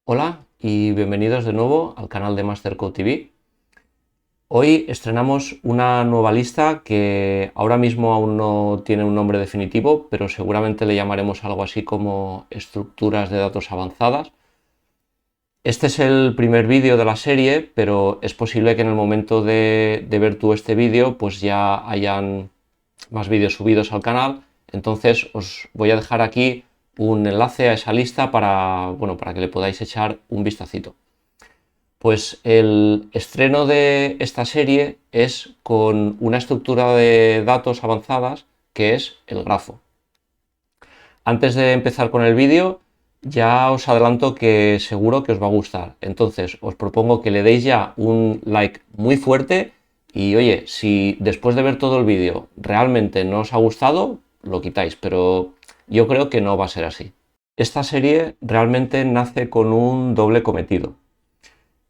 Hola y bienvenidos de nuevo al canal de MasterCode TV. Hoy estrenamos una nueva lista que ahora mismo aún no tiene un nombre definitivo, pero seguramente le llamaremos algo así como estructuras de datos avanzadas. Este es el primer vídeo de la serie, pero es posible que en el momento de ver tú este vídeo pues ya hayan más vídeos subidos al canal. Entonces os voy a dejar aquí un enlace a esa lista para que le podáis echar un vistacito. Pues el estreno de esta serie es con una estructura de datos avanzadas que es el grafo. Antes de empezar con el vídeo, ya os adelanto que seguro que os va a gustar. Entonces os propongo que le deis ya un like muy fuerte y oye, si después de ver todo el vídeo realmente no os ha gustado, lo quitáis, pero yo creo que no va a ser así. Esta serie realmente nace con un doble cometido.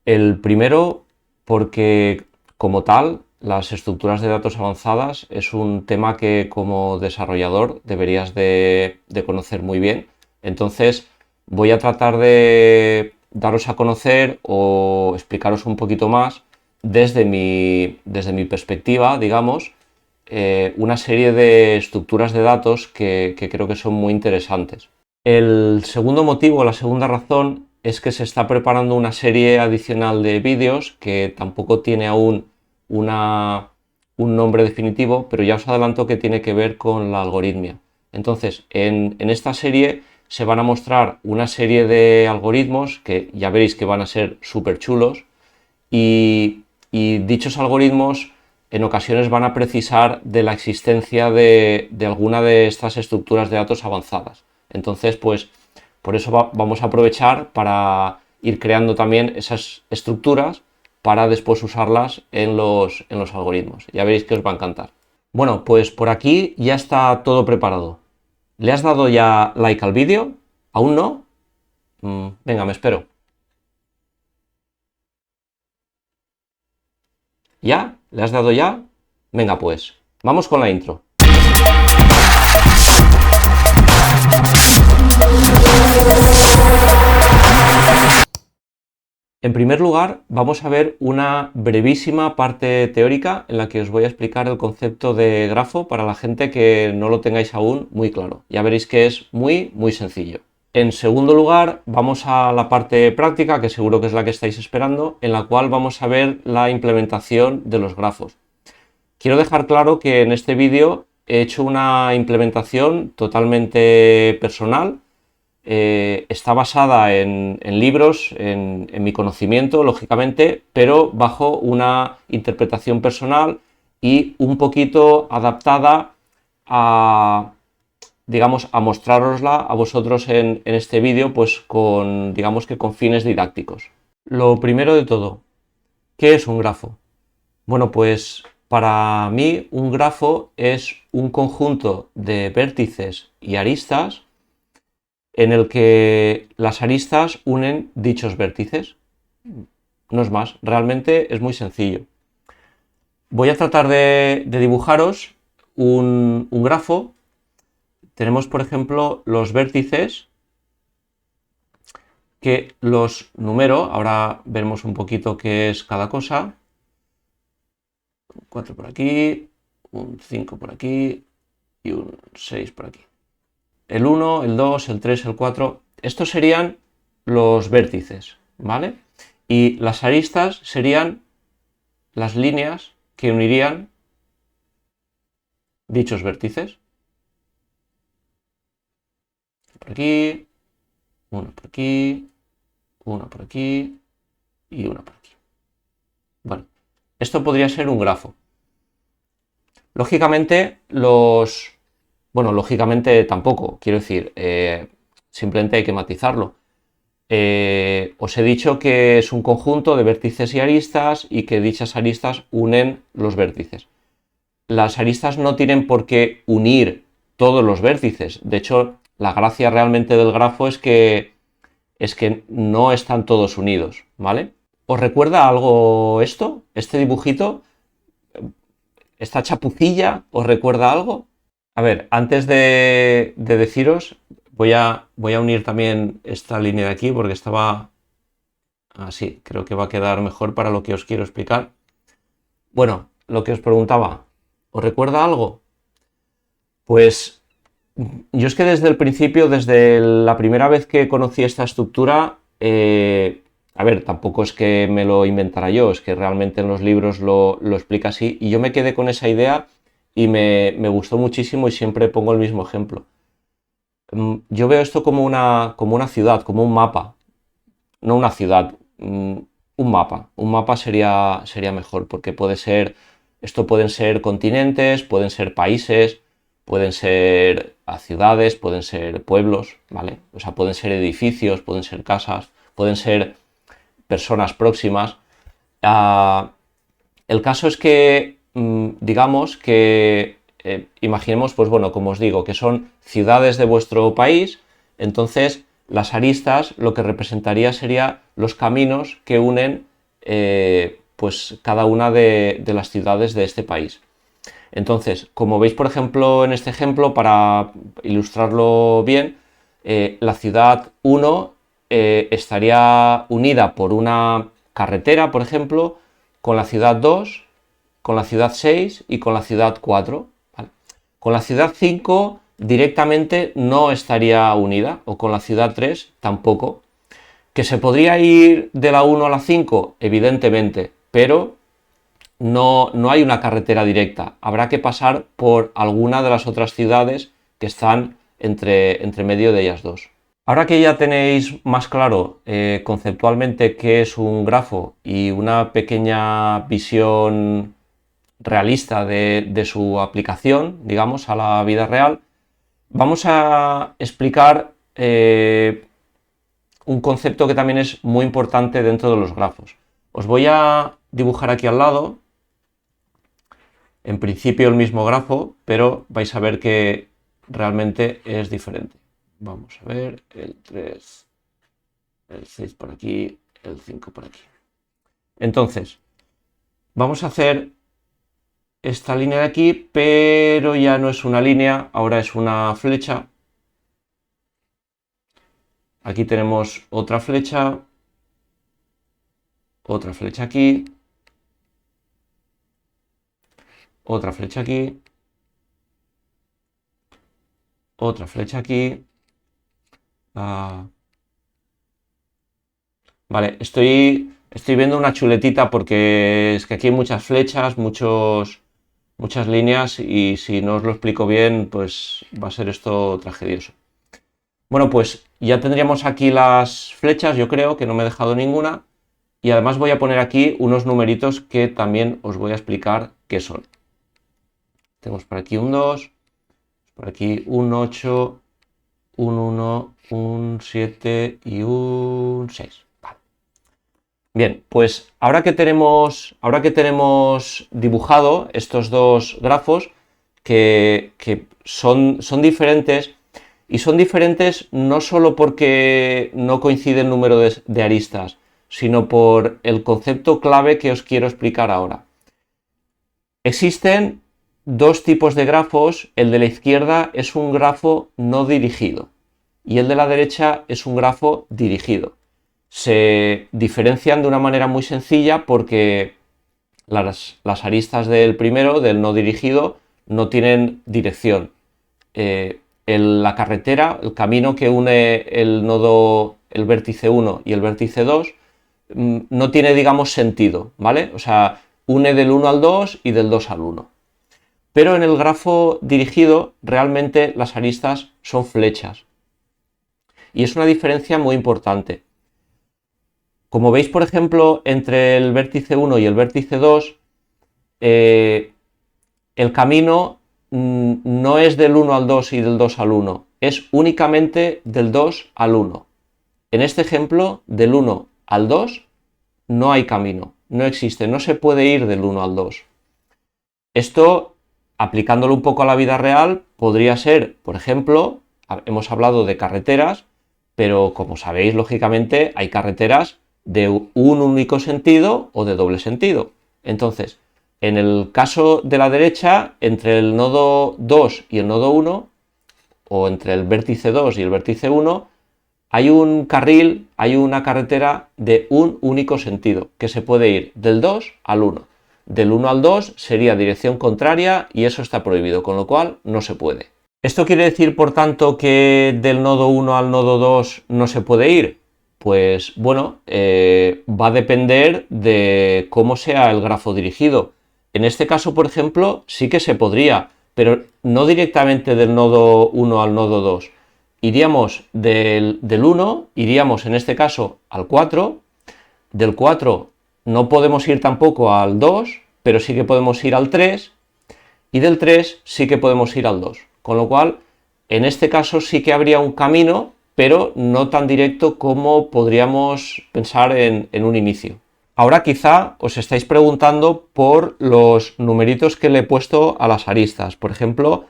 El primero, porque como tal, las estructuras de datos avanzadas es un tema que como desarrollador deberías de conocer muy bien. Entonces voy a tratar de daros a conocer o explicaros un poquito más desde mi perspectiva, digamos, una serie de estructuras de datos que creo que son muy interesantes. El segundo motivo, la segunda razón, es que se está preparando una serie adicional de vídeos que tampoco tiene aún un nombre definitivo, pero ya os adelanto que tiene que ver con la algoritmia. Entonces, en esta serie se van a mostrar una serie de algoritmos que ya veréis que van a ser súper chulos y dichos algoritmos en ocasiones van a precisar de la existencia de alguna de estas estructuras de datos avanzadas. Entonces, pues por eso vamos a aprovechar para ir creando también esas estructuras para después usarlas en los algoritmos. Ya veréis que os va a encantar. Bueno, pues por aquí ya está todo preparado. ¿Le has dado ya like al vídeo? ¿Aún no? Venga, me espero. ¿Ya? ¿Le has dado ya? Venga, pues, vamos con la intro. En primer lugar, vamos a ver una brevísima parte teórica en la que os voy a explicar el concepto de grafo para la gente que no lo tengáis aún muy claro. Ya veréis que es muy sencillo. En segundo lugar, vamos a la parte práctica, que seguro que es la que estáis esperando, en la cual vamos a ver la implementación de los grafos. Quiero dejar claro que en este vídeo he hecho una implementación totalmente personal. Está basada en libros, en mi conocimiento, lógicamente, pero bajo una interpretación personal y un poquito adaptada a, digamos, a mostrárosla a vosotros en este vídeo, pues con, digamos que con fines didácticos. Lo primero de todo, ¿qué es un grafo? Bueno, pues para mí un grafo es un conjunto de vértices y aristas en el que las aristas unen dichos vértices. No es más, realmente es muy sencillo. Voy a tratar de dibujaros un grafo. Tenemos, por ejemplo, los vértices que los numero. Ahora veremos un poquito qué es cada cosa. 4 por aquí, un 5 por aquí y un 6 por aquí. El 1, el 2, el 3, el 4, estos serían los vértices, ¿vale? Y las aristas serían las líneas que unirían dichos vértices. Por aquí, uno por aquí, uno por aquí y uno por aquí. Bueno, esto podría ser un grafo. Lógicamente, lógicamente tampoco, quiero decir, simplemente hay que matizarlo. Os he dicho que es un conjunto de vértices y aristas y que dichas aristas unen los vértices. Las aristas no tienen por qué unir todos los vértices. De hecho, la gracia realmente del grafo es que no están todos unidos, ¿vale? ¿Os recuerda algo esto? ¿Este dibujito? ¿Esta chapucilla os recuerda algo? A ver, antes de deciros, voy a unir también esta línea de aquí porque estaba Así, creo que va a quedar mejor para lo que os quiero explicar. Bueno, lo que os preguntaba, ¿os recuerda algo? Pues yo es que desde el principio, desde la primera vez que conocí esta estructura, a ver, tampoco es que me lo inventara yo, es que realmente en los libros lo explica así, y yo me quedé con esa idea y me gustó muchísimo y siempre pongo el mismo ejemplo. Yo veo esto como una ciudad, como un mapa, no una ciudad, un mapa. Un mapa sería mejor, porque esto pueden ser continentes, pueden ser países, pueden ser ciudades, pueden ser pueblos, ¿vale? O sea, pueden ser edificios, pueden ser casas, pueden ser personas próximas. Ah, el caso es que, digamos que, imaginemos, pues bueno, como os digo, que son ciudades de vuestro país, entonces las aristas lo que representaría sería los caminos que unen pues cada una de las ciudades de este país. Entonces, como veis, por ejemplo, en este ejemplo, para ilustrarlo bien, la ciudad 1 estaría unida por una carretera, por ejemplo, con la ciudad 2, con la ciudad 6 y con la ciudad 4. ¿Vale? Con la ciudad 5 directamente no estaría unida, o con la ciudad 3 tampoco. ¿Que se podría ir de la 1 a la 5? Evidentemente, pero no hay una carretera directa. Habrá que pasar por alguna de las otras ciudades que están entre medio de ellas dos. Ahora que ya tenéis más claro conceptualmente qué es un grafo y una pequeña visión realista de su aplicación, digamos, a la vida real, vamos a explicar un concepto que también es muy importante dentro de los grafos. Os voy a dibujar aquí al lado, en principio el mismo grafo, pero vais a ver que realmente es diferente. Vamos a ver, el 3, el 6 por aquí, el 5 por aquí. Entonces, vamos a hacer esta línea de aquí, pero ya no es una línea, ahora es una flecha. Aquí tenemos otra flecha aquí, otra flecha aquí, otra flecha aquí. Vale, estoy viendo una chuletita porque es que aquí hay muchas flechas, muchas líneas, y si no os lo explico bien, pues va a ser esto tragedioso. Bueno, pues ya tendríamos aquí las flechas, yo creo que no me he dejado ninguna, y además voy a poner aquí unos numeritos que también os voy a explicar qué son. Tenemos por aquí un 2, por aquí un 8, un 1, un 7 y un 6. Vale. Bien, pues ahora que tenemos dibujado estos dos grafos que son diferentes, y son diferentes no solo porque no coincide el número de aristas, sino por el concepto clave que os quiero explicar ahora. Existen dos tipos de grafos. El de la izquierda es un grafo no dirigido y el de la derecha es un grafo dirigido. Se diferencian de una manera muy sencilla porque las aristas del primero, del no dirigido, no tienen dirección. La carretera, el camino que une el nodo, el vértice 1 y el vértice 2, no tiene, digamos, sentido, ¿vale? O sea, une del 1 al 2 y del 2 al 1. Pero en el grafo dirigido, realmente las aristas son flechas. Y es una diferencia muy importante. Como veis, por ejemplo, entre el vértice 1 y el vértice 2, el camino no es del 1 al 2 y del 2 al 1, es únicamente del 2 al 1. En este ejemplo, del 1 al 2 no hay camino, no existe, no se puede ir del 1 al 2. Esto, aplicándolo un poco a la vida real, podría ser, por ejemplo, hemos hablado de carreteras, pero como sabéis, lógicamente, hay carreteras de un único sentido o de doble sentido. Entonces, en el caso de la derecha, entre el nodo 2 y el nodo 1, o entre el vértice 2 y el vértice 1, hay un carril, hay una carretera de un único sentido, que se puede ir del 2 al 1. Del 1 al 2 sería dirección contraria y eso está prohibido, con lo cual no se puede. ¿Esto quiere decir, por tanto, que del nodo 1 al nodo 2 no se puede ir? Pues bueno, va a depender de cómo sea el grafo dirigido. En este caso, por ejemplo, sí que se podría, pero no directamente del nodo 1 al nodo 2. Iríamos del 1, iríamos en este caso al 4, del 4 no podemos ir tampoco al 2, pero sí que podemos ir al 3, y del 3 sí que podemos ir al 2. Con lo cual, en este caso sí que habría un camino, pero no tan directo como podríamos pensar en un inicio. Ahora quizá os estáis preguntando por los numeritos que le he puesto a las aristas. Por ejemplo,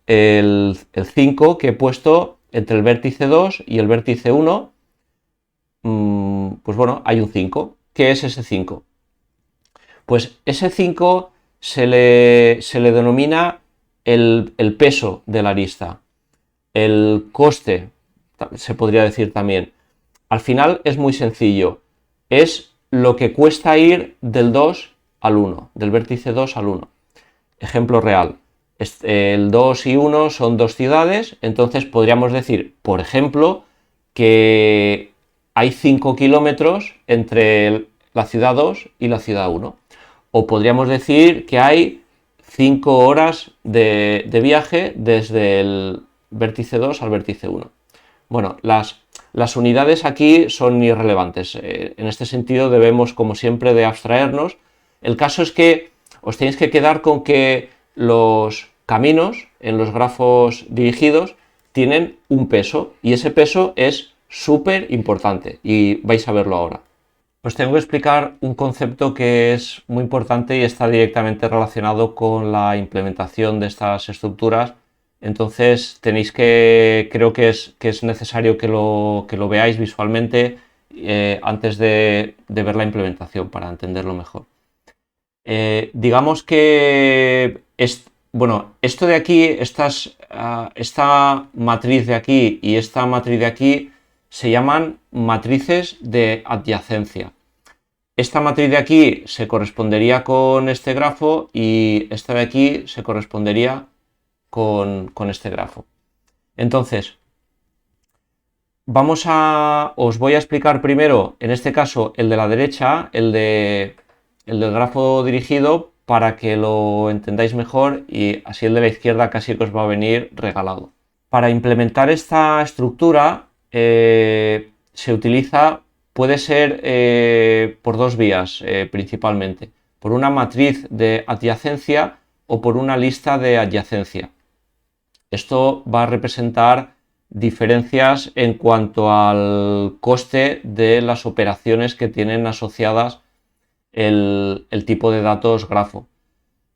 el 5 que he puesto entre el vértice 2 y el vértice 1, pues bueno, hay un 5. ¿Qué es ese 5? Pues ese 5 se le denomina el peso de la arista, el coste, se podría decir también. Al final es muy sencillo, es lo que cuesta ir del 2 al 1, del vértice 2 al 1. Ejemplo real, el 2 y 1 son dos ciudades, entonces podríamos decir, por ejemplo, que hay 5 kilómetros entre la ciudad 2 y la ciudad 1. O podríamos decir que hay 5 horas de viaje desde el vértice 2 al vértice 1. Bueno, las unidades aquí son irrelevantes. En este sentido debemos, como siempre, de abstraernos. El caso es que os tenéis que quedar con que los caminos en los grafos dirigidos tienen un peso y ese peso es súper importante y vais a verlo ahora. Os tengo que explicar un concepto que es muy importante y está directamente relacionado con la implementación de estas estructuras. Entonces tenéis que, creo que es necesario que lo veáis visualmente antes de ver la implementación para entenderlo mejor. Digamos que bueno, esto de aquí, esta matriz de aquí y esta matriz de aquí se llaman matrices de adyacencia. Esta matriz de aquí se correspondería con este grafo y esta de aquí se correspondería con este grafo. Entonces, os voy a explicar primero, en este caso, el de la derecha, el del grafo dirigido, para que lo entendáis mejor y así el de la izquierda casi que os va a venir regalado. Para implementar esta estructura se utiliza, puede ser por dos vías principalmente, por una matriz de adyacencia o por una lista de adyacencia. Esto va a representar diferencias en cuanto al coste de las operaciones que tienen asociadas el tipo de datos grafo.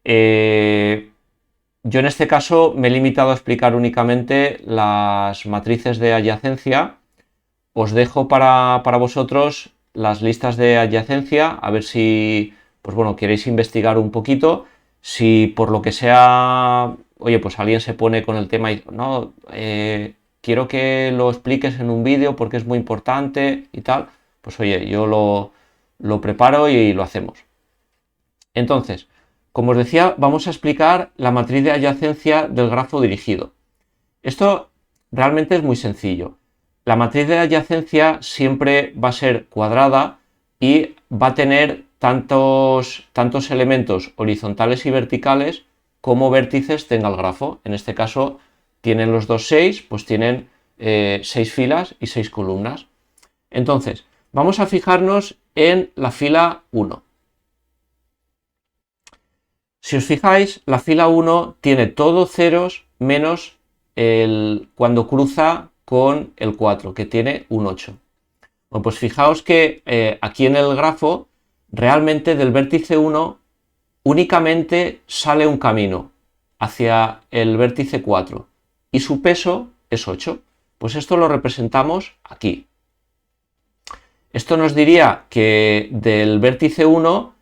Yo en este caso me he limitado a explicar únicamente las matrices de adyacencia. Os dejo para vosotros las listas de adyacencia, a ver si, pues bueno, queréis investigar un poquito. Si por lo que sea, oye, pues alguien se pone con el tema y no, quiero que lo expliques en un vídeo porque es muy importante y tal, pues oye, yo lo preparo y lo hacemos. Entonces, como os decía, vamos a explicar la matriz de adyacencia del grafo dirigido. Esto realmente es muy sencillo. La matriz de adyacencia siempre va a ser cuadrada y va a tener tantos elementos horizontales y verticales como vértices tenga el grafo. En este caso tienen los dos 6, pues tienen 6 filas y 6 columnas. Entonces, vamos a fijarnos en la fila 1. Si os fijáis, la fila 1 tiene todo ceros menos cuando cruza con el 4, que tiene un 8. Bueno, pues fijaos que aquí en el grafo, realmente del vértice 1 únicamente sale un camino hacia el vértice 4 y su peso es 8. Pues esto lo representamos aquí. Esto nos diría que del vértice 1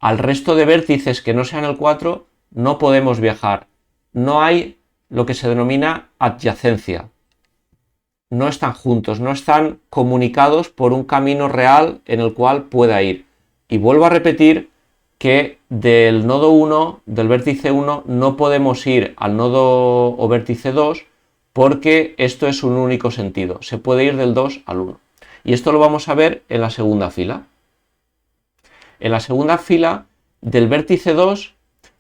al resto de vértices que no sean el 4 no podemos viajar. No hay lo que se denomina adyacencia. no están juntos, no están comunicados por un camino real en el cual pueda ir. Y vuelvo a repetir que del nodo 1, del vértice 1, no podemos ir al nodo o vértice 2 porque esto es un único sentido. Se puede ir del 2 al 1. Y esto lo vamos a ver en la segunda fila. En la segunda fila del vértice 2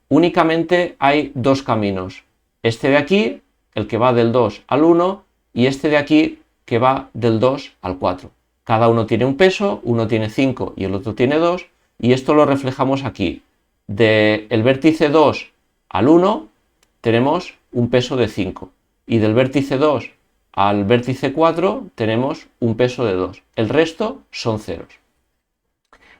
únicamente hay dos caminos. Este de aquí, el que va del 2 al 1, y este de aquí, que va del 2 al 4. Cada uno tiene un peso, uno tiene 5 y el otro tiene 2, y esto lo reflejamos aquí. Del vértice 2 al 1 tenemos un peso de 5, y del vértice 2 al vértice 4 tenemos un peso de 2. El resto son ceros.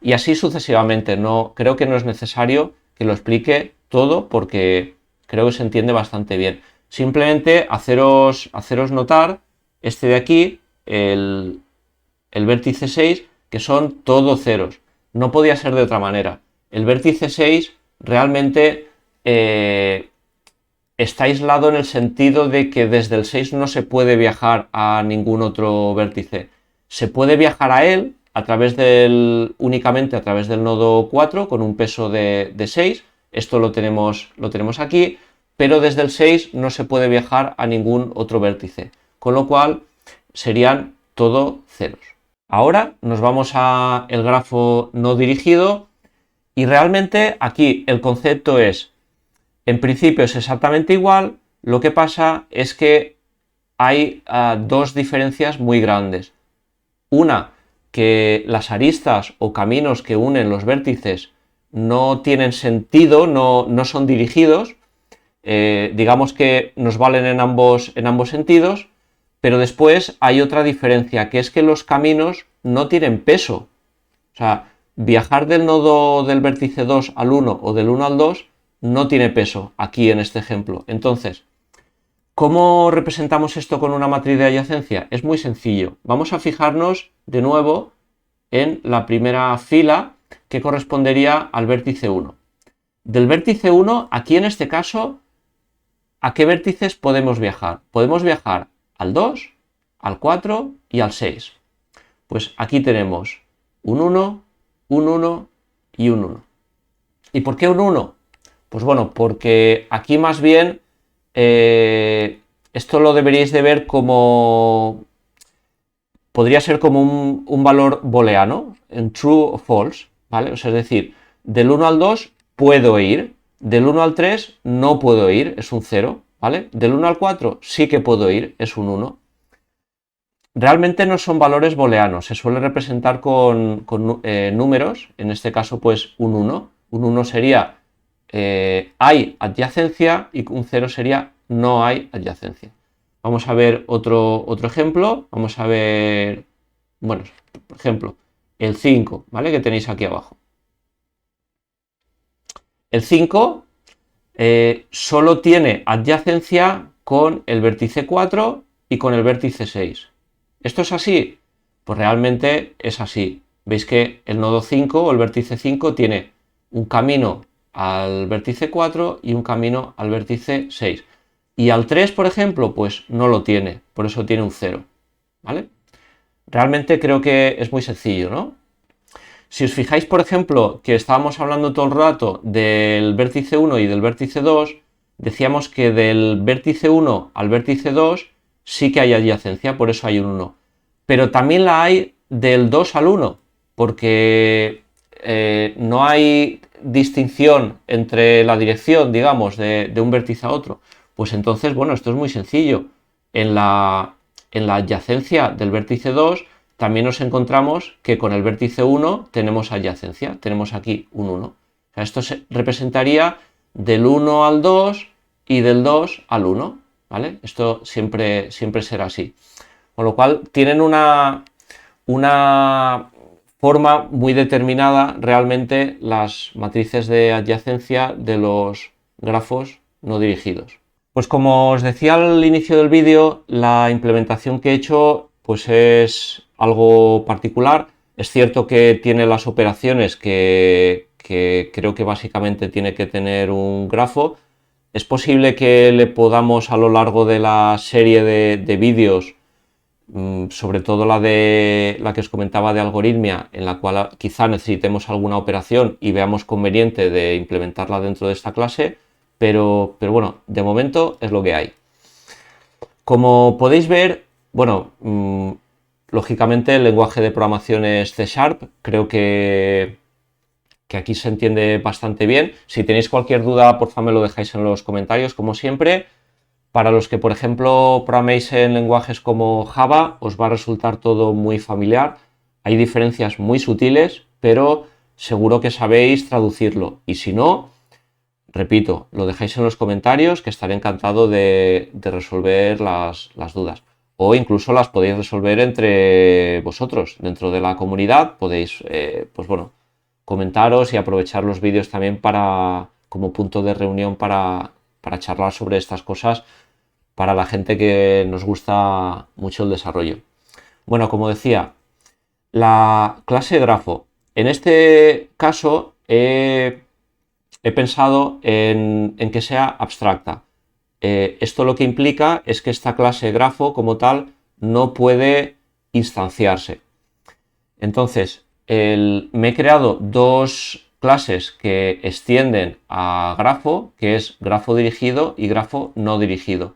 Y así sucesivamente. Creo que no es necesario que lo explique todo porque creo que se entiende bastante bien. Simplemente haceros notar este de aquí, el vértice 6, que son todo ceros. No podía ser de otra manera. El vértice 6 realmente está aislado en el sentido de que desde el 6 no se puede viajar a ningún otro vértice. Se puede viajar a él únicamente a través del nodo 4 con un peso de 6. Esto lo tenemos aquí, pero desde el 6 no se puede viajar a ningún otro vértice, con lo cual serían todo ceros. Ahora nos vamos a el grafo no dirigido y realmente aquí el concepto es, en principio es exactamente igual, lo que pasa es que hay dos diferencias muy grandes. Una, que las aristas o caminos que unen los vértices no tienen sentido, no son dirigidos, digamos que nos valen en ambos sentidos, pero después hay otra diferencia, que es que los caminos no tienen peso. O sea, viajar del nodo del vértice 2 al 1 o del 1 al 2 no tiene peso aquí en este ejemplo. Entonces, ¿cómo representamos esto con una matriz de adyacencia? Es muy sencillo. Vamos a fijarnos de nuevo en la primera fila que correspondería al vértice 1. Del vértice 1, aquí en este caso, ¿a qué vértices podemos viajar? Podemos viajar al 2, al 4 y al 6. Pues aquí tenemos un 1, un 1 y un 1. ¿Y por qué un 1? Pues bueno, porque aquí más bien esto lo deberíais de ver como, podría ser como un valor booleano, en true o false, ¿vale? O sea, es decir, del 1 al 2 puedo ir, del 1 al 3 no puedo ir, es un 0, ¿vale? Del 1 al 4 sí que puedo ir, es un 1. Realmente no son valores booleanos, se suele representar con números, en este caso pues un 1. Un 1 sería hay adyacencia y un 0 sería no hay adyacencia. Vamos a ver otro ejemplo, vamos a ver, bueno, por ejemplo, el 5, ¿vale? Que tenéis aquí abajo. El 5 solo tiene adyacencia con el vértice 4 y con el vértice 6. ¿Esto es así? Pues realmente es así. Veis que el nodo 5 o el vértice 5 tiene un camino al vértice 4 y un camino al vértice 6. Y al 3, por ejemplo, pues no lo tiene, por eso tiene un 0, ¿vale? Realmente creo que es muy sencillo, ¿no? Si os fijáis, por ejemplo, que estábamos hablando todo el rato del vértice 1 y del vértice 2, decíamos que del vértice 1 al vértice 2 sí que hay adyacencia, por eso hay un 1. Pero también la hay del 2 al 1, porque no hay distinción entre la dirección, digamos, de un vértice a otro. Pues entonces, bueno, esto es muy sencillo. En la adyacencia del vértice 2 también nos encontramos que con el vértice 1 tenemos adyacencia, tenemos aquí un 1. O sea, esto se representaría del 1 al 2 y del 2 al 1, ¿vale? Esto siempre será así. Con lo cual tienen una forma muy determinada realmente las matrices de adyacencia de los grafos no dirigidos. Pues como os decía al inicio del vídeo, la implementación que he hecho pues es algo particular. Es cierto que tiene las operaciones que creo que básicamente tiene que tener un grafo. Es posible que le podamos a lo largo de la serie de vídeos sobre todo la que os comentaba de algoritmia, en la cual quizá necesitemos alguna operación y veamos conveniente de implementarla dentro de esta clase, pero bueno, de momento es lo que hay. Como podéis ver, bueno, lógicamente el lenguaje de programación es C#, creo que aquí se entiende bastante bien. Si tenéis cualquier duda, por favor me lo dejáis en los comentarios, como siempre. Para los que, por ejemplo, programéis en lenguajes como Java, os va a resultar todo muy familiar. Hay diferencias muy sutiles, pero seguro que sabéis traducirlo. Y si no, repito, lo dejáis en los comentarios, que estaré encantado de resolver las dudas. O incluso las podéis resolver entre vosotros, dentro de la comunidad. Podéis, pues bueno, comentaros y aprovechar los vídeos también como punto de reunión para charlar sobre estas cosas para la gente que nos gusta mucho el desarrollo. Bueno, como decía, la clase grafo. En este caso he pensado en que sea abstracta. Esto lo que implica es que esta clase grafo como tal no puede instanciarse. Entonces, me he creado dos clases que extienden a grafo, que es grafo dirigido y grafo no dirigido.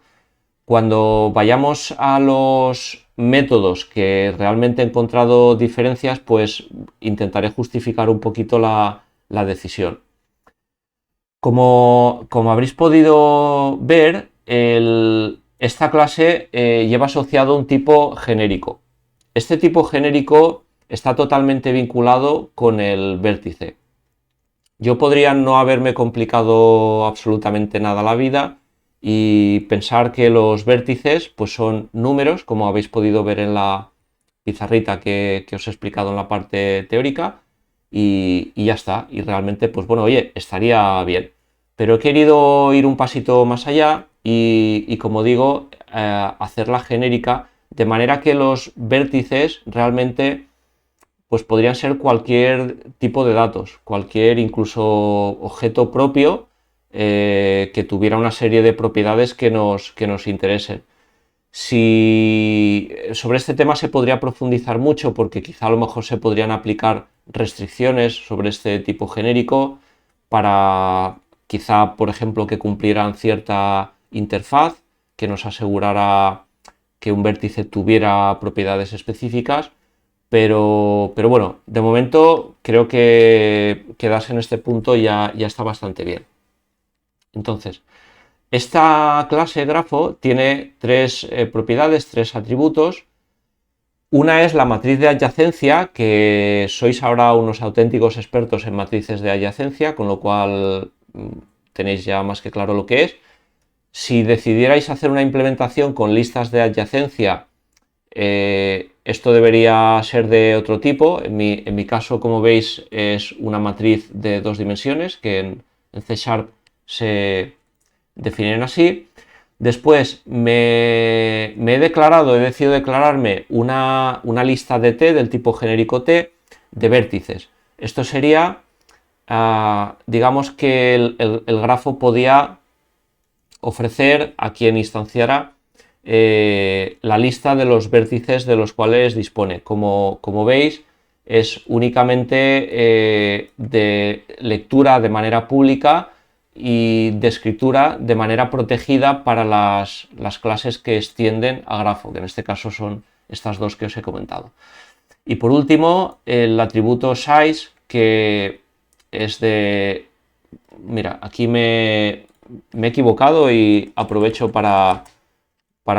Cuando vayamos a los métodos que realmente he encontrado diferencias, pues intentaré justificar un poquito la decisión. Como habréis podido ver, esta clase lleva asociado un tipo genérico. Este tipo genérico está totalmente vinculado con el vértice. Yo podría no haberme complicado absolutamente nada la vida y pensar que los vértices pues son números, como habéis podido ver en la pizarrita que os he explicado en la parte teórica, y ya está. Y realmente, pues bueno, oye, estaría bien. Pero he querido ir un pasito más allá y como digo, hacerla genérica, de manera que los vértices realmente pues podrían ser cualquier tipo de datos, cualquier incluso objeto propio que tuviera una serie de propiedades que nos interesen. Sobre este tema se podría profundizar mucho porque quizá a lo mejor se podrían aplicar restricciones sobre este tipo genérico para quizá, por ejemplo, que cumplieran cierta interfaz que nos asegurara que un vértice tuviera propiedades específicas. Pero bueno, de momento creo que quedarse en este punto ya está bastante bien. Entonces, esta clase grafo tiene tres propiedades, tres atributos. Una es la matriz de adyacencia, que sois ahora unos auténticos expertos en matrices de adyacencia, con lo cual tenéis ya más que claro lo que es. Si decidierais hacer una implementación con listas de adyacencia, esto debería ser de otro tipo. En mi caso, como veis, es una matriz de dos dimensiones que en C# se definen así. Después he decidido declararme una lista de T del tipo genérico T de vértices. Esto sería, digamos que el grafo podía ofrecer a quien instanciara la lista de los vértices de los cuales dispone. Como veis, es únicamente de lectura de manera pública y de escritura de manera protegida para las clases que extienden a grafo, que en este caso son estas dos que os he comentado. Y por último, el atributo size, que es de... Mira, aquí me he equivocado y aprovecho para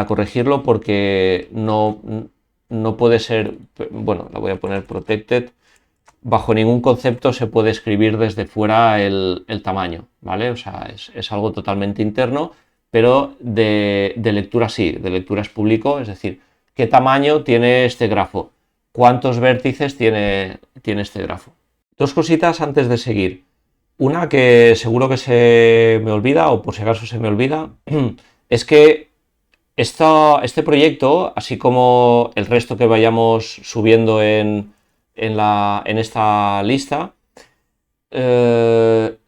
corregirlo porque no puede ser, bueno, la voy a poner protected, bajo ningún concepto se puede escribir desde fuera el tamaño, ¿vale? O sea, es algo totalmente interno, pero de lectura sí, de lectura es público, es decir, ¿qué tamaño tiene este grafo? ¿Cuántos vértices tiene este grafo? Dos cositas antes de seguir. Una que seguro que se me olvida, o por si acaso se me olvida, es que este proyecto, así como el resto que vayamos subiendo en esta lista,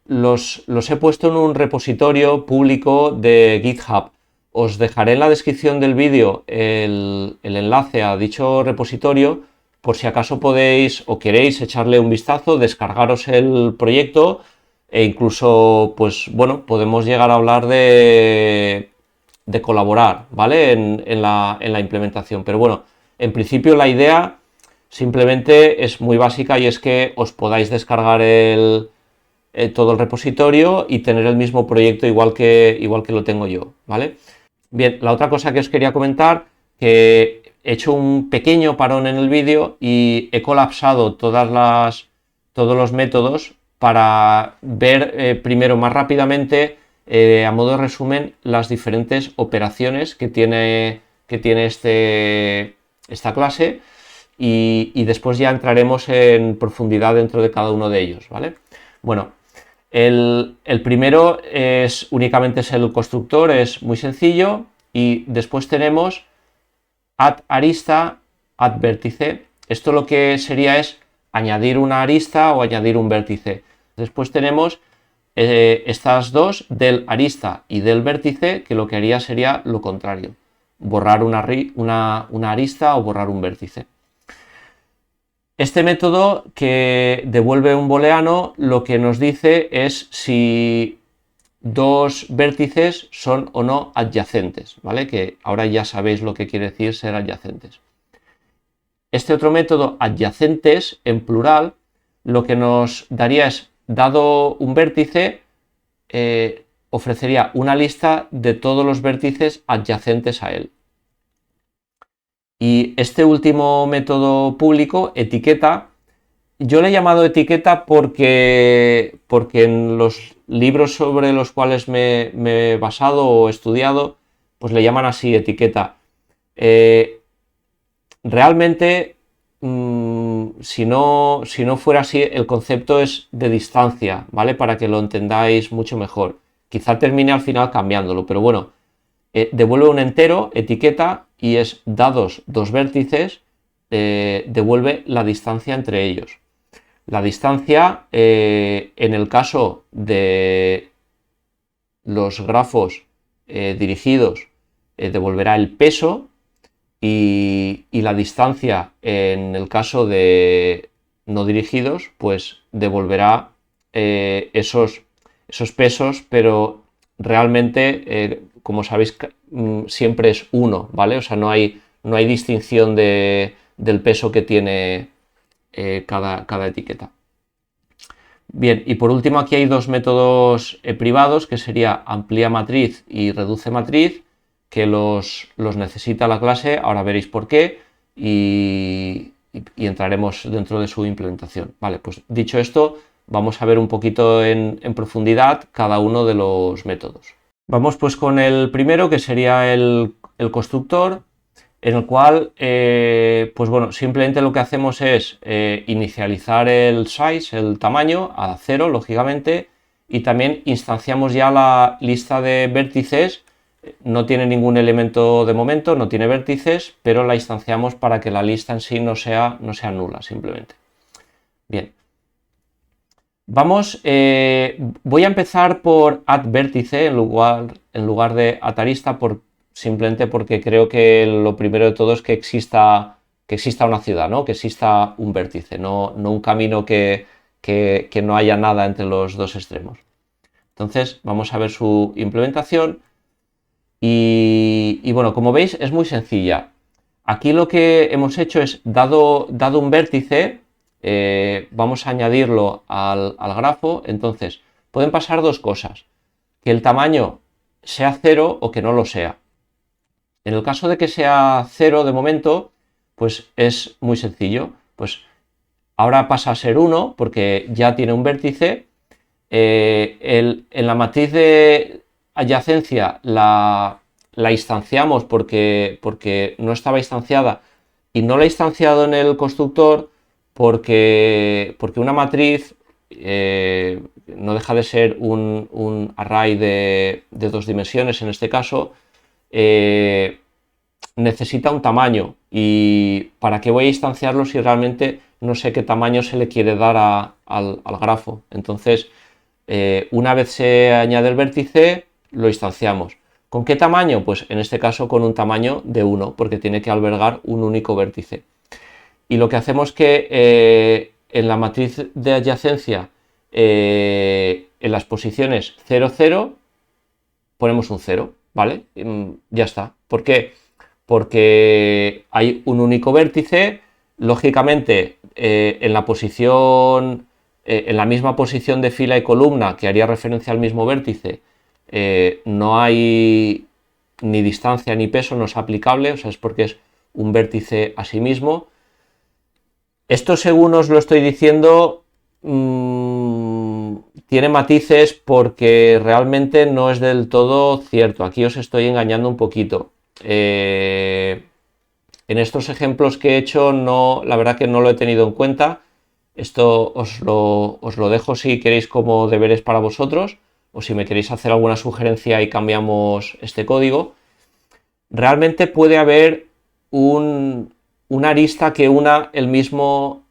los he puesto en un repositorio público de GitHub. os dejaré en la descripción del vídeo el enlace a dicho repositorio por si acaso podéis o queréis echarle un vistazo, descargaros el proyecto e incluso, pues bueno, podemos llegar a hablar de colaborar, ¿vale? En la implementación. Pero bueno, en principio la idea simplemente es muy básica y es que os podáis descargar todo el repositorio y tener el mismo proyecto igual que lo tengo yo, ¿vale? Bien, la otra cosa que os quería comentar, que he hecho un pequeño parón en el vídeo y he colapsado todos los métodos para ver primero más rápidamente, a modo de resumen, las diferentes operaciones que tiene esta clase y después ya entraremos en profundidad dentro de cada uno de ellos, ¿vale? Bueno, el primero únicamente es el constructor, es muy sencillo, y después tenemos add arista, add vértice. Esto lo que sería es añadir una arista o añadir un vértice. Después tenemos estas dos, del arista y del vértice, que lo que haría sería lo contrario, borrar una arista o borrar un vértice. Este método que devuelve un booleano lo que nos dice es si dos vértices son o no adyacentes, ¿vale? Que ahora ya sabéis lo que quiere decir ser adyacentes. Este otro método, adyacentes, en plural, lo que nos daría es, dado un vértice, ofrecería una lista de todos los vértices adyacentes a él. Y este último método público, etiqueta, yo le he llamado etiqueta porque en los libros sobre los cuales me he basado o estudiado, pues le llaman así, etiqueta. Realmente, si no fuera así, el concepto es de distancia, ¿vale? Para que lo entendáis mucho mejor. Quizá termine al final cambiándolo, pero bueno, devuelve un entero, etiqueta, y es dados dos vértices, devuelve la distancia entre ellos. La distancia, en el caso de los grafos dirigidos, devolverá el peso, y la distancia en el caso de no dirigidos, pues devolverá esos pesos, pero realmente, como sabéis, siempre es 1, ¿vale? O sea, no hay distinción del peso que tiene cada etiqueta. Bien, y por último aquí hay dos métodos privados, que sería amplía matriz y reduce matriz, que los necesita la clase, ahora veréis por qué, y entraremos dentro de su implementación. Vale, pues dicho esto, vamos a ver un poquito en profundidad cada uno de los métodos. Vamos pues con el primero, que sería el constructor, en el cual, pues bueno, simplemente lo que hacemos es inicializar el size, el tamaño, a 0, lógicamente, y también instanciamos ya la lista de vértices. No tiene ningún elemento de momento, no tiene vértices, pero la instanciamos para que la lista en sí no sea nula, simplemente. Bien. Vamos, voy a empezar por add vértice en lugar de add arista, simplemente porque creo que lo primero de todo es que exista una ciudad, ¿no? Que exista un vértice, no un camino que no haya nada entre los dos extremos. Entonces, vamos a ver su implementación. Y bueno, como veis, es muy sencilla. Aquí lo que hemos hecho es, dado un vértice, vamos a añadirlo al grafo. Entonces, pueden pasar dos cosas: que el tamaño sea 0 o que no lo sea. En el caso de que sea 0 de momento, pues es muy sencillo. Pues ahora pasa a ser 1 porque ya tiene un vértice. En la matriz de adyacencia la instanciamos porque no estaba instanciada, y no la he instanciado en el constructor porque una matriz no deja de ser un array de dos dimensiones. En este caso necesita un tamaño, y ¿para qué voy a instanciarlo si realmente no sé qué tamaño se le quiere dar al grafo? Entonces, una vez se añade el vértice, lo instanciamos. ¿Con qué tamaño? Pues en este caso con un tamaño de 1, porque tiene que albergar un único vértice. Y lo que hacemos es que en la matriz de adyacencia, en las posiciones 0, 0, ponemos un 0, ¿vale? Ya está. ¿Por qué? Porque hay un único vértice, lógicamente en la misma posición de fila y columna que haría referencia al mismo vértice, no hay ni distancia ni peso, no es aplicable, o sea, es porque es un vértice a sí mismo. Esto, según os lo estoy diciendo, tiene matices porque realmente no es del todo cierto. Aquí os estoy engañando un poquito. En estos ejemplos que he hecho, no, la verdad que no lo he tenido en cuenta. Esto os lo dejo si queréis como deberes para vosotros, o si me queréis hacer alguna sugerencia y cambiamos este código. Realmente puede haber una arista que una el mismo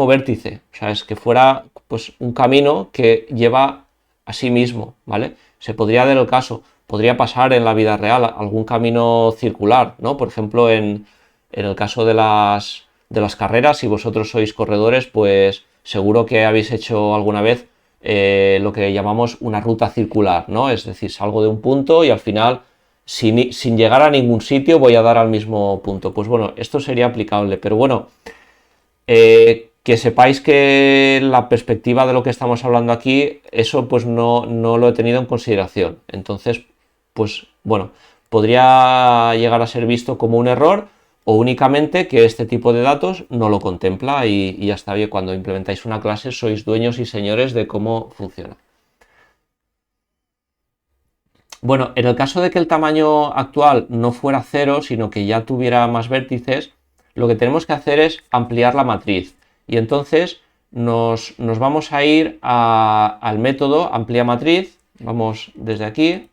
vértice, o sea, es que fuera pues un camino que lleva a sí mismo, ¿vale? Se podría dar el caso, podría pasar en la vida real algún camino circular, ¿no? Por ejemplo, en el caso de las carreras, si vosotros sois corredores, pues seguro que habéis hecho alguna vez lo que llamamos una ruta circular, ¿no? Es decir, salgo de un punto y al final, sin llegar a ningún sitio, voy a dar al mismo punto. Pues bueno, esto sería aplicable, pero bueno, que sepáis que la perspectiva de lo que estamos hablando aquí, eso pues no lo he tenido en consideración. Entonces, pues bueno, podría llegar a ser visto como un error o únicamente que este tipo de datos no lo contempla y ya está bien. Cuando implementáis una clase sois dueños y señores de cómo funciona. Bueno, en el caso de que el tamaño actual no fuera 0, sino que ya tuviera más vértices, lo que tenemos que hacer es ampliar la matriz. Y entonces nos vamos a ir al método amplia matriz. Vamos desde aquí.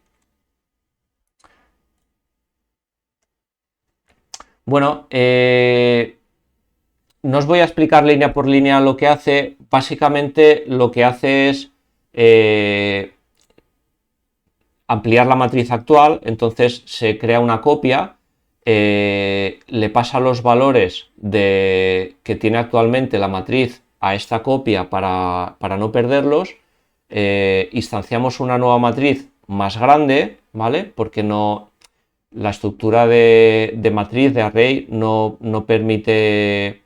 Bueno, no os voy a explicar línea por línea lo que hace. Básicamente lo que hace es ampliar la matriz actual. Entonces se crea una copia, le pasa los valores que tiene actualmente la matriz a esta copia para no perderlos. Instanciamos una nueva matriz más grande, ¿vale? Porque la estructura de matriz, de array, no permite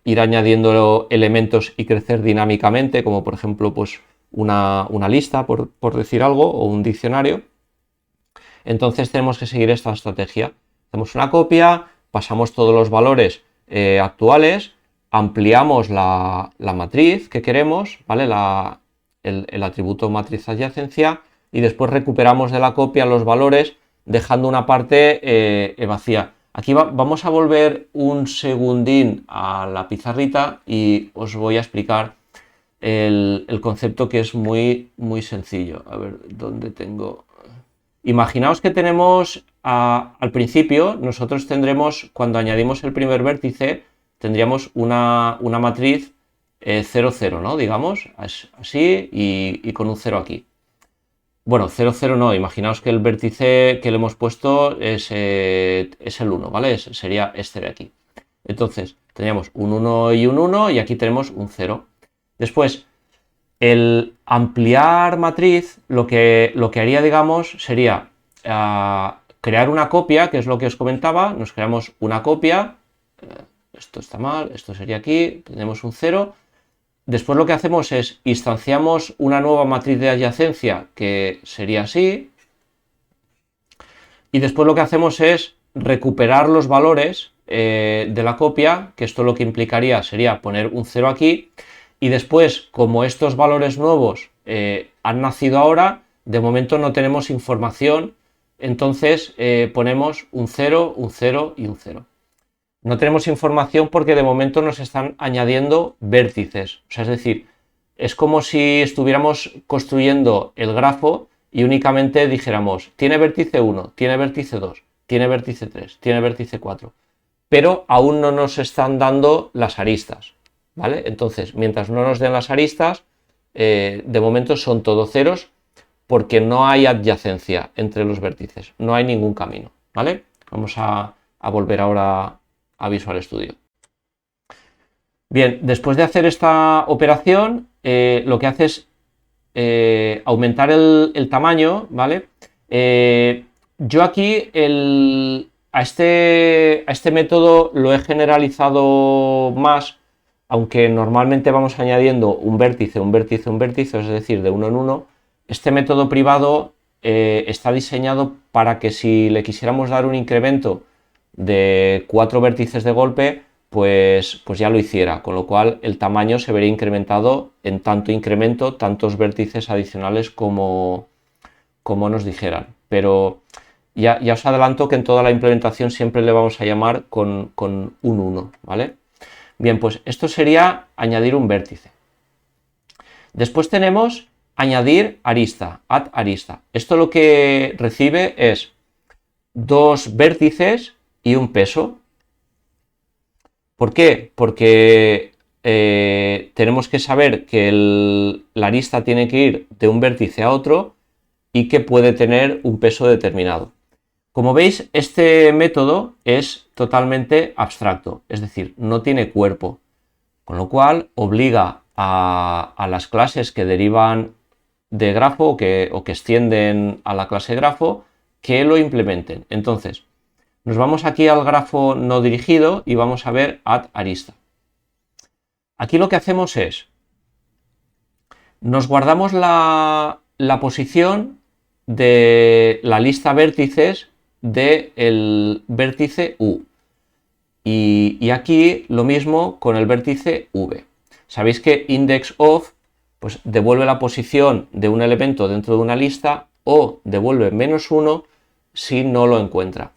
ir añadiendo elementos y crecer dinámicamente, como por ejemplo pues una lista, por decir algo, o un diccionario. Entonces tenemos que seguir esta estrategia. Hacemos una copia, pasamos todos los valores actuales, ampliamos la matriz que queremos, ¿vale? El atributo matriz adyacencia, y después recuperamos de la copia los valores dejando una parte vacía. Aquí vamos a volver un segundín a la pizarrita y os voy a explicar el concepto, que es muy, muy sencillo. A ver, ¿dónde tengo? Imaginaos que tenemos al principio, nosotros tendremos, cuando añadimos el primer vértice, tendríamos una matriz 0, 0, ¿no? Digamos, así y con un 0 aquí. Bueno, 0, 0 no, imaginaos que el vértice que le hemos puesto es el 1, ¿vale? Sería este de aquí. Entonces, tendríamos un 1 y un 1 y aquí tenemos un 0. Después, el ampliar matriz, lo que haría, digamos, sería crear una copia, que es lo que os comentaba. Nos creamos una copia, esto está mal, esto sería aquí, tenemos un 0. Después lo que hacemos es instanciamos una nueva matriz de adyacencia, que sería así, y después lo que hacemos es recuperar los valores de la copia, que esto lo que implicaría sería poner un 0 aquí, y después, como estos valores nuevos han nacido ahora, de momento no tenemos información, entonces ponemos un 0, un 0 y un 0. No tenemos información porque de momento nos están añadiendo vértices. O sea, es decir, es como si estuviéramos construyendo el grafo y únicamente dijéramos, tiene vértice 1, tiene vértice 2, tiene vértice 3, tiene vértice 4. Pero aún no nos están dando las aristas, ¿vale? Entonces, mientras no nos den las aristas, de momento son todo ceros, porque no hay adyacencia entre los vértices, no hay ningún camino, ¿vale? Vamos a volver ahora a Visual Studio. Bien, después de hacer esta operación, lo que hace es aumentar el tamaño, ¿vale? Yo aquí a este método lo he generalizado más, aunque normalmente vamos añadiendo un vértice, un vértice, un vértice, es decir, de uno en uno. Este método privado está diseñado para que si le quisiéramos dar un incremento de 4 vértices de golpe, pues ya lo hiciera, con lo cual el tamaño se vería incrementado en tanto incremento, tantos vértices adicionales como nos dijeran. Pero ya os adelanto que en toda la implementación siempre le vamos a llamar con un 1, ¿vale? Bien, pues esto sería añadir un vértice. Después tenemos añadir arista, add arista. Esto lo que recibe es 2 vértices y un peso. ¿Por qué? Porque tenemos que saber que la arista tiene que ir de un vértice a otro y que puede tener un peso determinado. Como veis, este método es totalmente abstracto, es decir, no tiene cuerpo, con lo cual obliga a las clases que derivan de grafo o que extienden a la clase grafo que lo implementen. Entonces, nos vamos aquí al grafo no dirigido y vamos a ver add arista. Aquí lo que hacemos es, nos guardamos la posición de la lista vértices del vértice U. Y aquí lo mismo con el vértice V. Sabéis que index of pues devuelve la posición de un elemento dentro de una lista o devuelve -1 si no lo encuentra.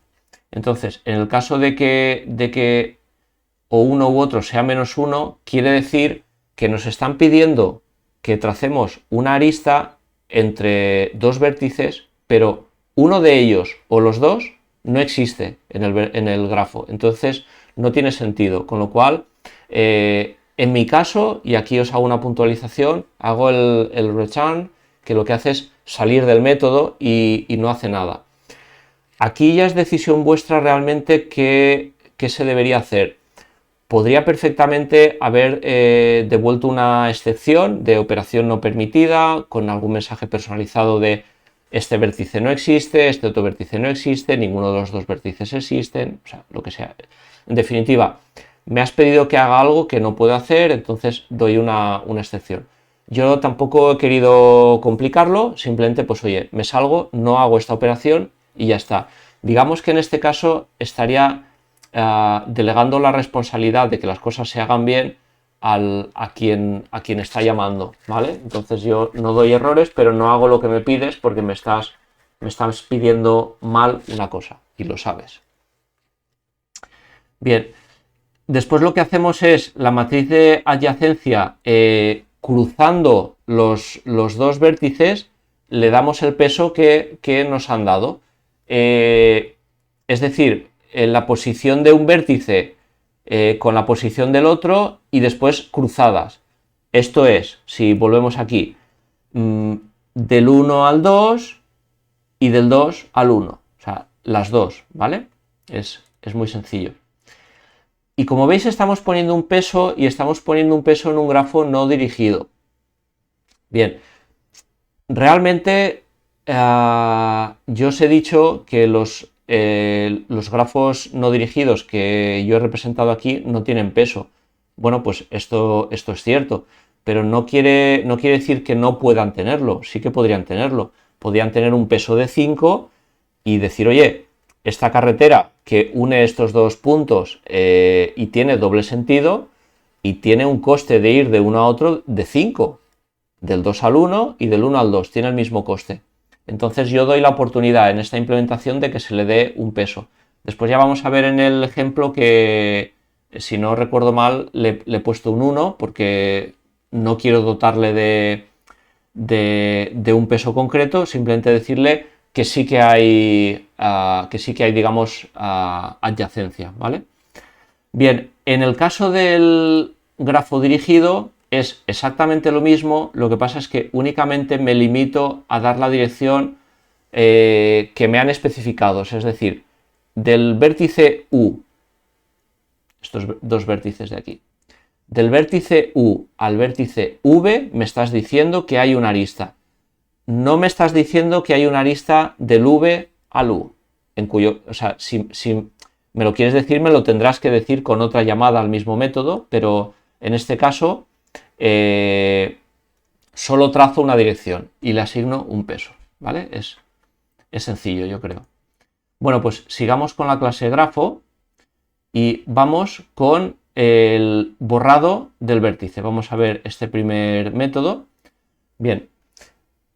Entonces, en el caso de que o uno u otro sea -1, quiere decir que nos están pidiendo que tracemos una arista entre dos vértices, pero uno de ellos o los dos no existe en el grafo. Entonces, no tiene sentido. Con lo cual, en mi caso, y aquí os hago una puntualización, hago el return, que lo que hace es salir del método y no hace nada. Aquí ya es decisión vuestra realmente qué se debería hacer. Podría perfectamente haber devuelto una excepción de operación no permitida con algún mensaje personalizado de este vértice no existe, este otro vértice no existe, ninguno de los dos vértices existen, o sea, lo que sea. En definitiva, me has pedido que haga algo que no puedo hacer, entonces doy una excepción. Yo tampoco he querido complicarlo, simplemente pues oye, me salgo, no hago esta operación y ya está. Digamos que en este caso estaría delegando la responsabilidad de que las cosas se hagan bien a quien está llamando, ¿vale? Entonces yo no doy errores, pero no hago lo que me pides porque me estás pidiendo mal una cosa y lo sabes. Bien, después lo que hacemos es la matriz de adyacencia cruzando los dos vértices, le damos el peso que nos han dado. Es decir, en la posición de un vértice con la posición del otro y después cruzadas. Esto es, si volvemos aquí, del 1 al 2 y del 2 al 1. O sea, las dos, ¿vale? Es muy sencillo. Y como veis estamos poniendo un peso y estamos poniendo un peso en un grafo no dirigido. Bien, realmente yo os he dicho que los grafos no dirigidos que yo he representado aquí no tienen peso. Bueno, pues esto es cierto, pero no quiere decir que no puedan tenerlo, sí que podrían tenerlo. Podrían tener un peso de 5 y decir, oye, esta carretera que une estos dos puntos y tiene doble sentido y tiene un coste de ir de uno a otro de 5, del 2 al 1 y del 1 al 2, tiene el mismo coste. Entonces yo doy la oportunidad en esta implementación de que se le dé un peso. Después ya vamos a ver en el ejemplo que, si no recuerdo mal, le he puesto un 1 porque no quiero dotarle de un peso concreto, simplemente decirle que sí que hay, digamos, adyacencia, ¿vale? Bien, en el caso del grafo dirigido, es exactamente lo mismo, lo que pasa es que únicamente me limito a dar la dirección que me han especificado, es decir, del vértice U, estos dos vértices de aquí, del vértice U al vértice V me estás diciendo que hay una arista. No me estás diciendo que hay una arista del V al U, en cuyo, o sea, si me lo quieres decir, me lo tendrás que decir con otra llamada al mismo método, pero en este caso solo trazo una dirección y le asigno un peso, ¿vale? Es sencillo, yo creo. Bueno, pues sigamos con la clase grafo y vamos con el borrado del vértice. Vamos a ver este primer método. Bien,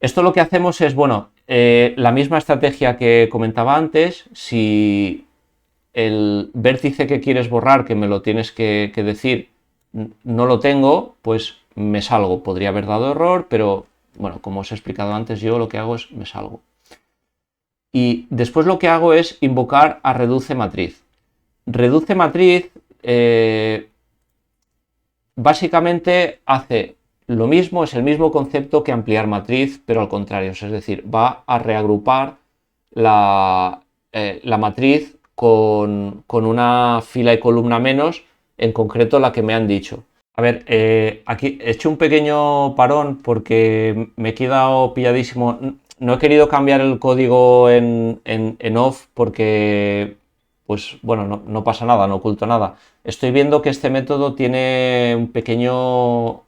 esto lo que hacemos es, bueno, la misma estrategia que comentaba antes. Si el vértice que quieres borrar, que me lo tienes que decir, no lo tengo, pues me salgo. Podría haber dado error, pero bueno, como os he explicado antes, yo lo que hago es me salgo. Y después lo que hago es invocar a reduce matriz. Reduce matriz básicamente hace lo mismo, es el mismo concepto que ampliar matriz, pero al contrario, es decir, va a reagrupar la matriz con una fila y columna menos, en concreto la que me han dicho. A ver, aquí he hecho un pequeño parón porque me he quedado pilladísimo. No he querido cambiar el código en off porque, pues bueno, no pasa nada, no oculto nada. Estoy viendo que este método tiene un pequeño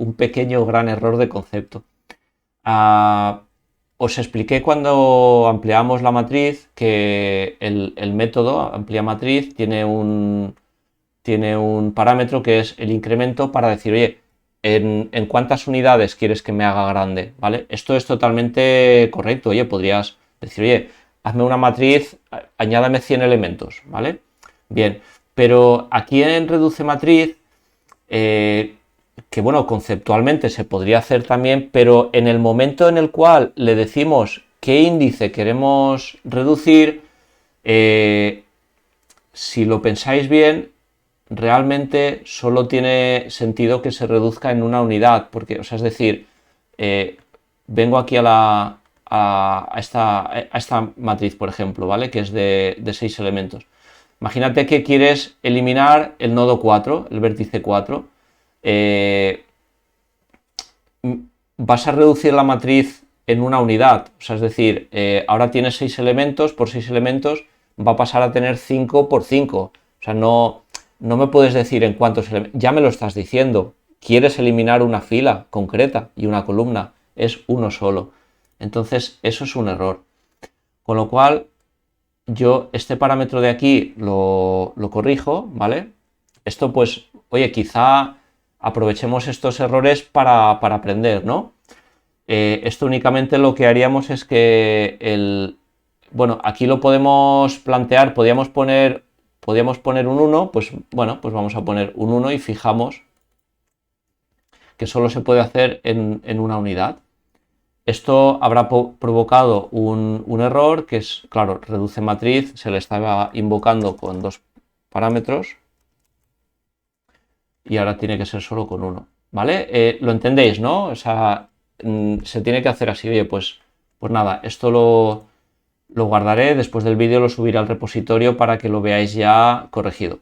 gran error de concepto. Os expliqué cuando ampliamos la matriz que el método amplía matriz tiene un parámetro que es el incremento para decir, oye, ¿en cuántas unidades quieres que me haga grande? ¿Vale? Esto es totalmente correcto. Oye, podrías decir, oye, hazme una matriz, añádame 100 elementos, ¿vale? Bien, pero aquí en reduce matriz, que bueno, conceptualmente se podría hacer también, pero en el momento en el cual le decimos qué índice queremos reducir, si lo pensáis bien, realmente solo tiene sentido que se reduzca en una unidad, porque, o sea, es decir, vengo aquí a esta matriz, por ejemplo, ¿vale? Que es de 6 elementos. Imagínate que quieres eliminar el nodo 4, el vértice 4. Vas a reducir la matriz en una unidad, o sea, es decir, ahora tienes 6 elementos, por 6 elementos va a pasar a tener 5 por 5. O sea, no me puedes decir en cuántos elementos, ya me lo estás diciendo. Quieres eliminar una fila concreta y una columna, es uno solo. Entonces, eso es un error. Con lo cual, yo este parámetro de aquí lo corrijo, ¿vale? Esto pues, oye, quizá aprovechemos estos errores para aprender, ¿no? Esto únicamente lo que haríamos es que bueno, aquí lo podemos plantear, podríamos poner un 1, pues bueno, pues vamos a poner un 1 y fijamos que solo se puede hacer en una unidad. Esto habrá provocado un error que es, claro, reduce matriz, se le estaba invocando con 2 parámetros y ahora tiene que ser solo con 1, ¿vale? Lo entendéis, ¿no? O sea, se tiene que hacer así. Oye, pues nada, esto lo guardaré, después del vídeo lo subiré al repositorio para que lo veáis ya corregido.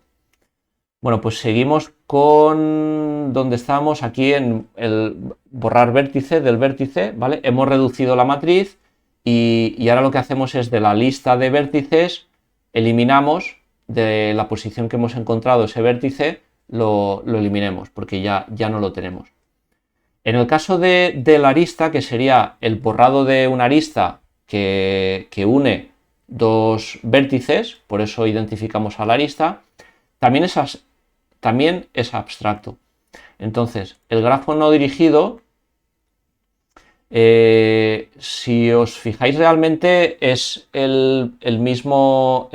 Bueno, pues seguimos con donde estábamos, aquí en el borrar vértice del vértice, ¿vale? Hemos reducido la matriz y ahora lo que hacemos es de la lista de vértices, eliminamos de la posición que hemos encontrado ese vértice, lo eliminemos porque ya no lo tenemos. En el caso de la arista, que sería el borrado de una arista que une dos vértices, por eso identificamos a la arista, también es abstracto. Entonces, el grafo no dirigido, si os fijáis realmente, es el mismo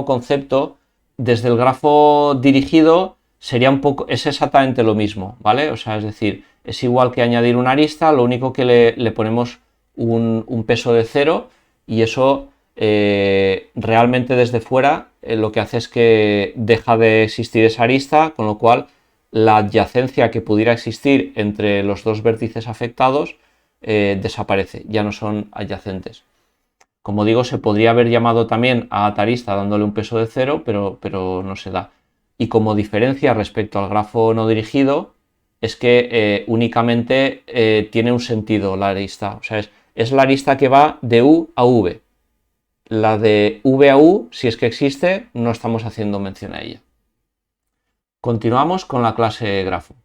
concepto. Desde el grafo dirigido es exactamente lo mismo, ¿vale? O sea, es decir, es igual que añadir una arista, lo único que le ponemos un peso de 0 y eso realmente desde fuera lo que hace es que deja de existir esa arista, con lo cual la adyacencia que pudiera existir entre los dos vértices afectados desaparece, ya no son adyacentes. Como digo, se podría haber llamado también a atarista dándole un peso de 0, pero no se da. Y como diferencia respecto al grafo no dirigido, es que únicamente tiene un sentido la arista. O sea, es la arista que va de U a V. La de V a U, si es que existe, no estamos haciendo mención a ella. Continuamos con la clase grafo.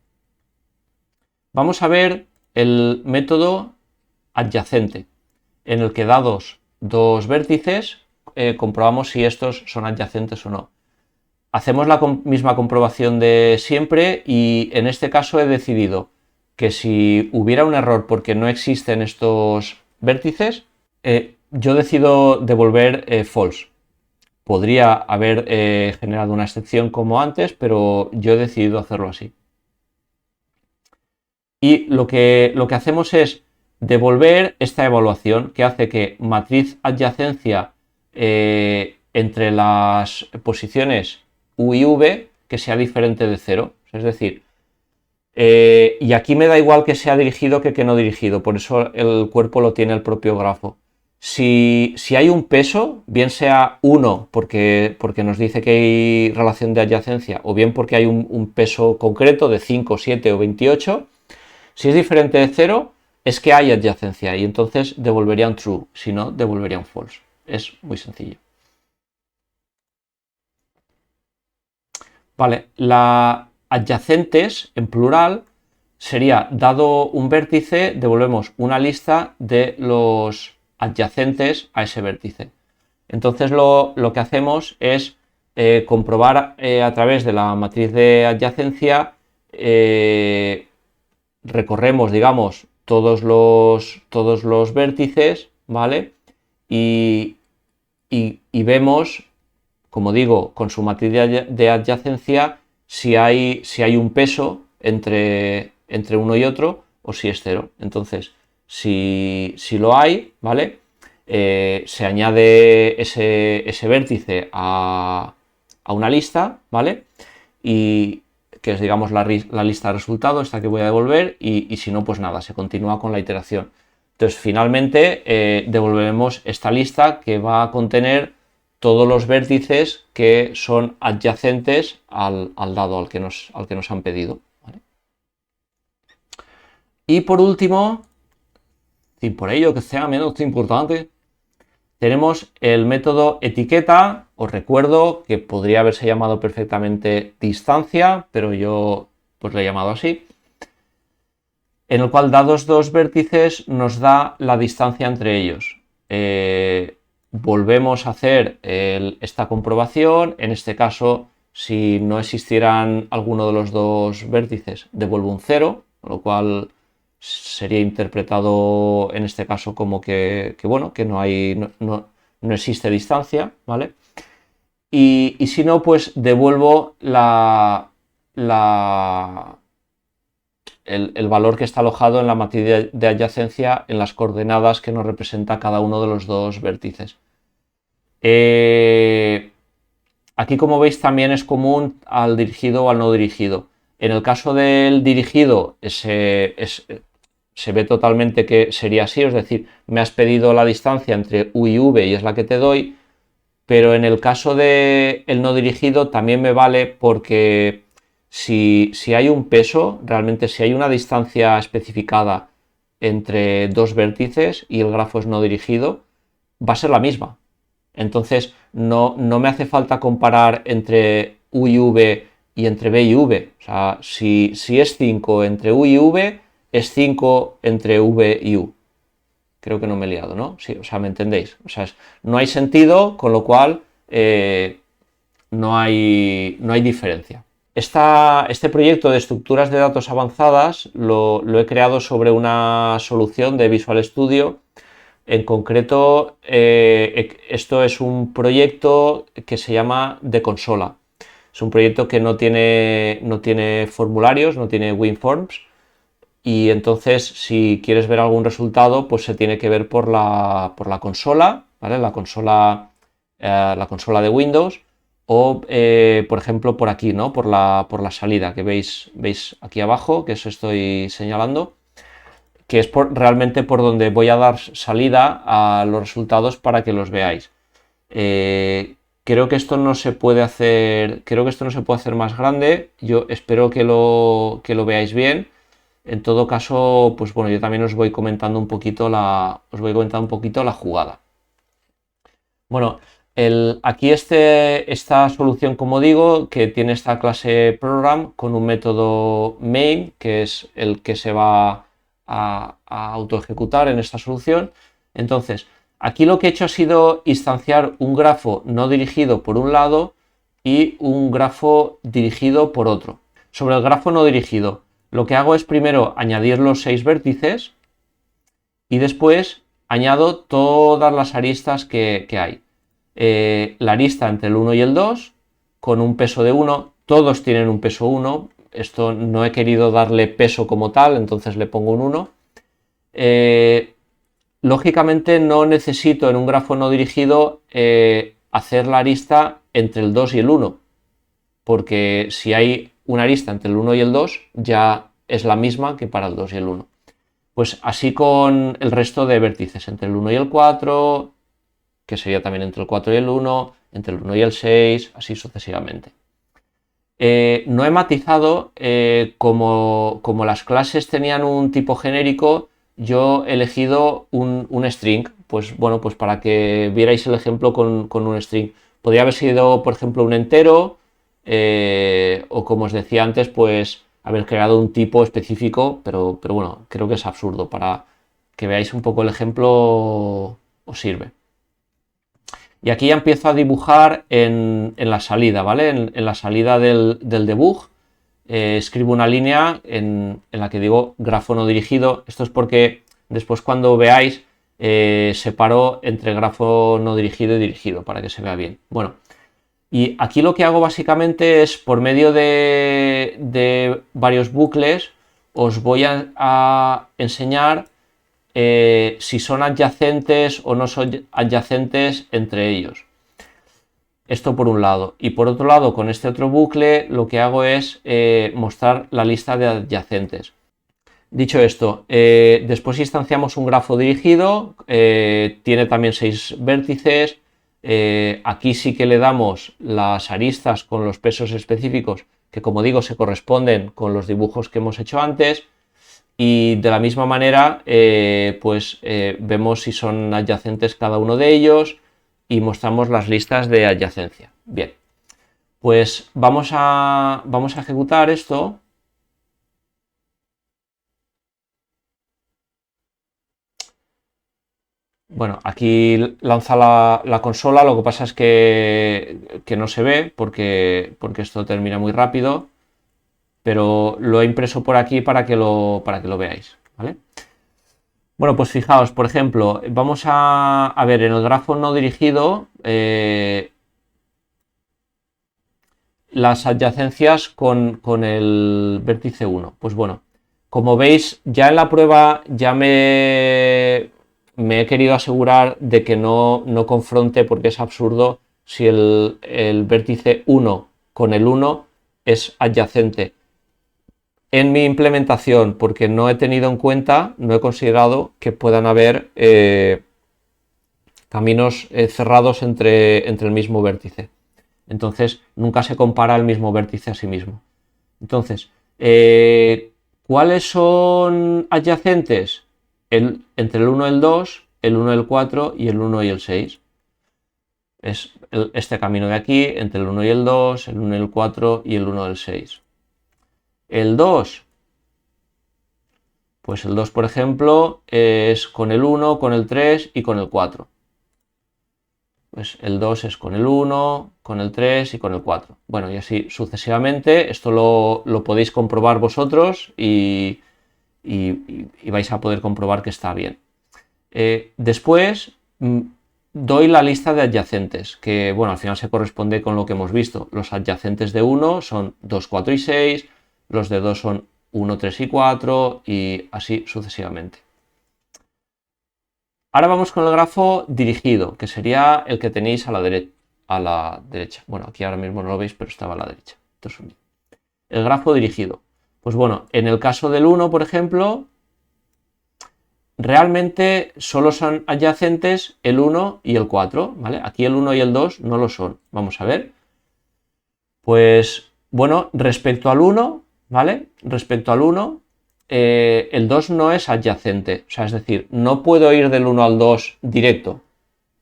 Vamos a ver el método adyacente, en el que dados dos vértices, comprobamos si estos son adyacentes o no. Hacemos la misma comprobación de siempre y en este caso he decidido que si hubiera un error porque no existen estos vértices, yo decido devolver false. Podría haber generado una excepción como antes, pero yo he decidido hacerlo así. Y lo que hacemos es devolver esta evaluación que hace que matriz adyacencia entre las posiciones U y V que sea diferente de 0. Es decir, y aquí me da igual que sea dirigido que no dirigido, por eso el cuerpo lo tiene el propio grafo. Si hay un peso, bien sea 1 porque nos dice que hay relación de adyacencia, o bien porque hay un peso concreto de 5, 7 o 28, si es diferente de 0, es que hay adyacencia y entonces devolverían true, si no, devolverían false. Es muy sencillo. Vale, la adyacentes en plural sería, dado un vértice, devolvemos una lista de los adyacentes a ese vértice. Entonces lo que hacemos es comprobar a través de la matriz de adyacencia, recorremos, digamos, todos los vértices, ¿vale? Y vemos, como digo, con su matriz de adyacencia, si hay un peso entre uno y otro o si es 0. Entonces, si lo hay, ¿vale? Se añade ese vértice a una lista, ¿vale? Y que es, digamos, la lista de resultados, esta que voy a devolver, y si no, pues nada, se continúa con la iteración. Entonces, finalmente, devolveremos esta lista que va a contener todos los vértices que son adyacentes al dado al que nos han pedido, ¿vale? Y por último, sin por ello que sea menos importante, tenemos el método etiqueta. Os recuerdo que podría haberse llamado perfectamente distancia, pero yo pues lo he llamado así, en el cual dados dos vértices nos da la distancia entre ellos. Volvemos a hacer esta comprobación. En este caso, si no existieran alguno de los dos vértices, devuelvo un 0, con lo cual sería interpretado en este caso como que bueno, que no existe distancia, ¿vale? Y si no, pues devuelvo el valor que está alojado en la matriz de adyacencia en las coordenadas que nos representa cada uno de los dos vértices. Aquí, como veis, también es común al dirigido o al no dirigido. En el caso del dirigido se ve totalmente que sería así, es decir, me has pedido la distancia entre U y V y es la que te doy, pero en el caso del no dirigido también me vale porque si hay un peso, realmente si hay una distancia especificada entre dos vértices y el grafo es no dirigido, va a ser la misma. Entonces no me hace falta comparar entre U y V y entre B y V. O sea, si es 5 entre U y V, es 5 entre V y U. Creo que no me he liado, ¿no? Sí, o sea, ¿me entendéis? O sea, no hay sentido, con lo cual no hay diferencia. Este proyecto de estructuras de datos avanzadas lo he creado sobre una solución de Visual Studio. En concreto, esto es un proyecto que se llama de consola. Es un proyecto que no tiene formularios, no tiene WinForms, y entonces si quieres ver algún resultado, pues se tiene que ver por la consola, ¿vale? La consola de Windows, o por ejemplo por aquí, ¿no? Por la salida que veis aquí abajo, que os estoy señalando, que es realmente por donde voy a dar salida a los resultados para que los veáis. Creo que esto no se puede hacer, más grande. Yo espero que lo veáis bien. En todo caso, pues bueno, yo también os voy comentando un poquito la jugada. Bueno, aquí esta solución, como digo, que tiene esta clase program con un método main, que es el que se va a autoejecutar en esta solución. Entonces, aquí lo que he hecho ha sido instanciar un grafo no dirigido por un lado y un grafo dirigido por otro. Sobre el grafo no dirigido, lo que hago es primero añadir los 6 vértices y después añado todas las aristas que hay. La arista entre el 1 y el 2 con un peso de 1, todos tienen un peso 1, esto no he querido darle peso como tal, entonces le pongo un 1. Lógicamente no necesito en un grafo no dirigido hacer la arista entre el 2 y el 1, porque si hay una arista entre el 1 y el 2 ya es la misma que para el 2 y el 1. Pues así con el resto de vértices, entre el 1 y el 4, que sería también entre el 4 y el 1, entre el 1 y el 6, así sucesivamente. No he matizado, como las clases tenían un tipo genérico, yo he elegido un string, pues bueno, pues para que vierais el ejemplo con un string. Podría haber sido, por ejemplo, un entero, o como os decía antes, pues haber creado un tipo específico, pero bueno, creo que es absurdo. Para que veáis un poco el ejemplo, os sirve. Y aquí ya empiezo a dibujar en la salida, ¿vale? En la salida del debug, escribo una línea en la que digo grafo no dirigido. Esto es porque después, cuando veáis, separo entre grafo no dirigido y dirigido para que se vea bien. Bueno, y aquí lo que hago básicamente es, por medio de varios bucles, os voy a enseñar si son adyacentes o no son adyacentes entre ellos. Esto por un lado. Y por otro lado, con este otro bucle, lo que hago es mostrar la lista de adyacentes. Dicho esto, después instanciamos un grafo dirigido, tiene también 6 vértices. Aquí sí que le damos las aristas con los pesos específicos, que como digo se corresponden con los dibujos que hemos hecho antes. Y de la misma manera, pues vemos si son adyacentes cada uno de ellos y mostramos las listas de adyacencia. Bien, pues vamos a ejecutar esto. Bueno, aquí lanza la consola, lo que pasa es que no se ve porque esto termina muy rápido, pero lo he impreso por aquí para que lo veáis, ¿vale? Bueno, pues fijaos, por ejemplo, vamos a ver en el grafo no dirigido las adyacencias con el vértice 1. Pues bueno, como veis, ya en la prueba ya me he querido asegurar de que no confronte, porque es absurdo si el vértice 1 con el 1 es adyacente. En mi implementación, porque no he tenido en cuenta, no he considerado que puedan haber caminos cerrados entre el mismo vértice. Entonces nunca se compara el mismo vértice a sí mismo. Entonces, ¿cuáles son adyacentes? Entre el 1 y el 2, el 1 y el 4 y el 1 y el 6. Es este camino de aquí, entre el 1 y el 2, el 1 y el 4 y el 1 y el 6. El 2, pues el 2, por ejemplo, es con el 1, con el 3 y con el 4. Pues el 2 es con el 1, con el 3 y con el 4. Bueno, y así sucesivamente. Esto lo podéis comprobar vosotros y vais a poder comprobar que está bien. Después doy la lista de adyacentes, que bueno, al final se corresponde con lo que hemos visto. Los adyacentes de 1 son 2, 4 y 6, los de 2 son 1, 3 y 4 y así sucesivamente. Ahora vamos con el grafo dirigido, que sería el que tenéis a la derecha. a la derecha. Bueno, aquí ahora mismo no lo veis, pero estaba a la derecha. Esto es el grafo dirigido. Pues bueno, en el caso del 1, por ejemplo, realmente solo son adyacentes el 1 y el 4, ¿vale? Aquí el 1 y el 2 no lo son. Vamos a ver. Pues bueno, respecto al 1, ¿vale? Respecto al 1, el 2 no es adyacente. O sea, es decir, no puedo ir del 1 al 2 directo.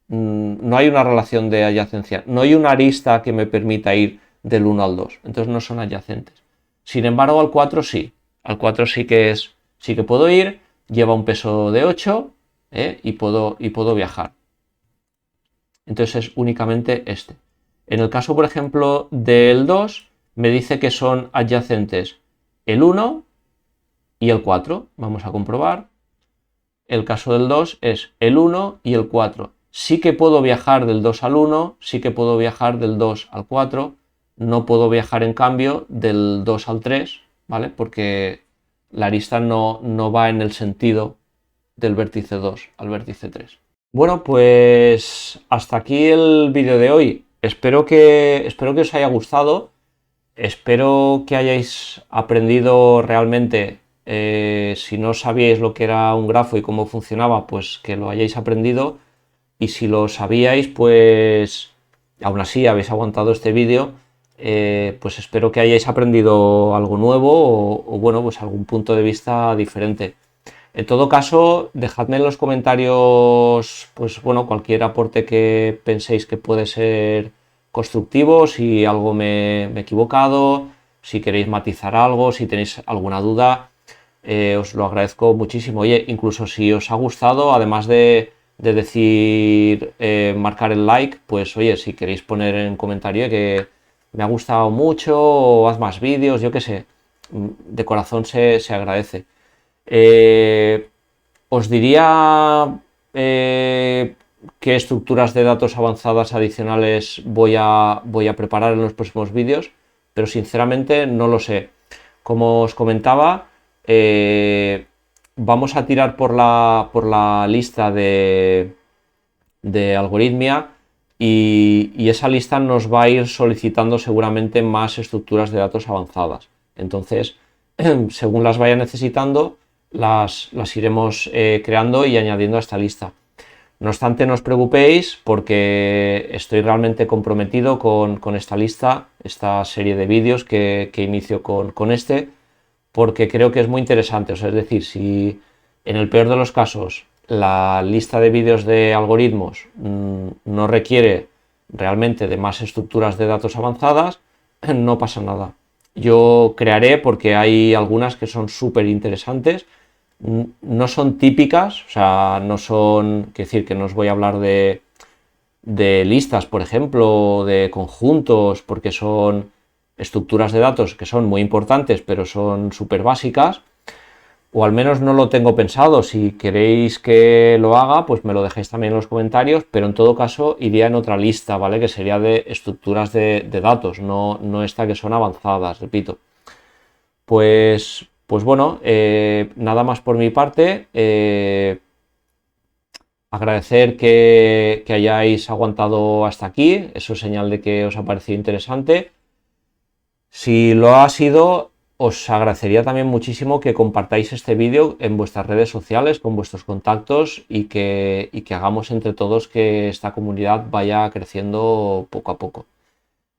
No hay una relación de adyacencia. No hay una arista que me permita ir del 1 al 2. Entonces no son adyacentes. Sin embargo, al 4 sí. Al 4 sí que puedo ir. Lleva un peso de 8 y puedo viajar. Entonces es únicamente este. En el caso, por ejemplo, del 2, me dice que son adyacentes el 1 y el 4. Vamos a comprobar. El caso del 2 es el 1 y el 4. Sí que puedo viajar del 2 al 1, sí que puedo viajar del 2 al 4. No puedo viajar, en cambio, del 2 al 3, ¿vale? Porque la arista no va en el sentido del vértice 2 al vértice 3. Bueno, pues hasta aquí el vídeo de hoy. Espero que os haya gustado. Espero que hayáis aprendido realmente. Si no sabíais lo que era un grafo y cómo funcionaba, pues que lo hayáis aprendido. Y si lo sabíais, pues aún así habéis aguantado este vídeo, pues espero que hayáis aprendido algo nuevo o bueno, pues algún punto de vista diferente. En todo caso, dejadme en los comentarios, pues bueno, cualquier aporte que penséis que puede ser constructivo, si algo me he equivocado, si queréis matizar algo, si tenéis alguna duda, os lo agradezco muchísimo. Oye, incluso si os ha gustado, además de decir, marcar el like, pues oye, si queréis poner en comentario que me ha gustado mucho o haz más vídeos, yo qué sé, de corazón se agradece. Os diría qué estructuras de datos avanzadas adicionales voy a preparar en los próximos vídeos, pero sinceramente no lo sé. Como os comentaba, vamos a tirar por la lista de Algorithmia y esa lista nos va a ir solicitando seguramente más estructuras de datos avanzadas. Entonces, según las vaya necesitando, las iremos creando y añadiendo a esta lista. No obstante, no os preocupéis porque estoy realmente comprometido con esta lista, esta serie de vídeos que inicio con este, porque creo que es muy interesante. O sea, es decir, si en el peor de los casos la lista de vídeos de algoritmos no requiere realmente de más estructuras de datos avanzadas, no pasa nada. Yo crearé porque hay algunas que son súper interesantes. No son típicas, o sea, no son, quiero decir que no os voy a hablar de listas, por ejemplo, de conjuntos, porque son estructuras de datos que son muy importantes, pero son súper básicas, o al menos no lo tengo pensado. Si queréis que lo haga, pues me lo dejáis también en los comentarios, pero en todo caso iría en otra lista, ¿vale? Que sería de estructuras de datos, no esta que son avanzadas, repito. Pues bueno, nada más por mi parte. Agradecer que hayáis aguantado hasta aquí, eso es señal de que os ha parecido interesante. Si lo ha sido, os agradecería también muchísimo que compartáis este vídeo en vuestras redes sociales, con vuestros contactos y que hagamos entre todos que esta comunidad vaya creciendo poco a poco.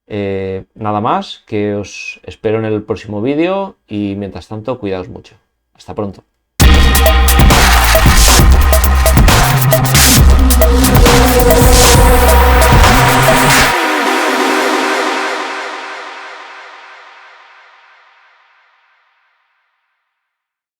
Nada más, que os espero en el próximo vídeo y mientras tanto, cuidaos mucho. Hasta pronto.